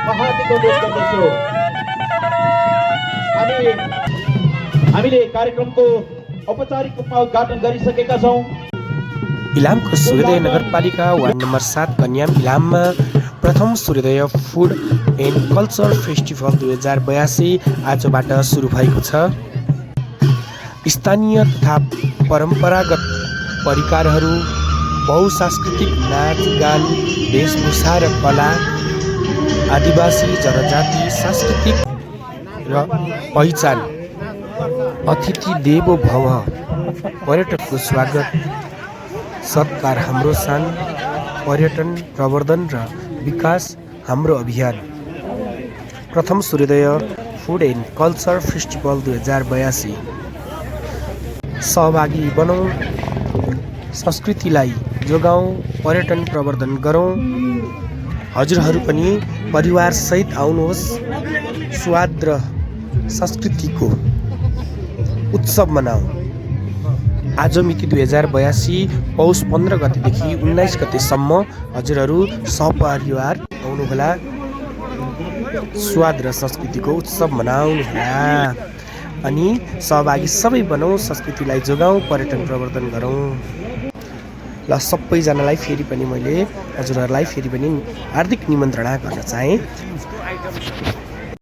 म हार्दिक अनुरोध गर्दछु। हामीले कार्यक्रमको औपचारिक रूपमा उद्घाटन गरिसकेका छौँ। इलामको सूर्योदय नगरपालिका वार्ड नम्बर 7 कन्याम इलाममा प्रथम सूर्योदय फुड एन्ड कल्चर फेस्टिभल 2082 आजबाट सुरु भएको छ। स्थानीय तथा परम्परागत परिकारहरू, बहुसांस्कृतिक नाच गान, वेशभूषा र कला, आदिवासी जनजाति सांस्कृतिक र पहिचान, अतिथि देवो भव, पर्यटकको स्वागत सत्कार हाम्रो सान, पर्यटन प्रवर्धन र विकास हाम्रो अभियान। प्रथम सूर्योदय फुड एन्ड कल्चर फेस्टिभल 2082 सहभागी बनौँ, संस्कृतिलाई जोगाउँ, पर्यटन प्रवर्धन गरौँ। हजुरहरू पनि परिवारसहित आउनुहोस्, स्वाद र संस्कृतिको उत्सव मनाऊ। आज मिति 2082 पौष 15 गतेदेखि 19 गतेसम्म हजुरहरू सपरिवार आउनुहोला, स्वाद र संस्कृतिको उत्सव मनाउनुहोला अनि सहभागी सबै बनौँ, संस्कृतिलाई जोगाउँ, पर्यटन प्रवर्धन गरौँ। ल सबैजनालाई फेरि पनि मैले हजुरहरूलाई फेरि पनि हार्दिक निमन्त्रणा गर्न चाहेँ।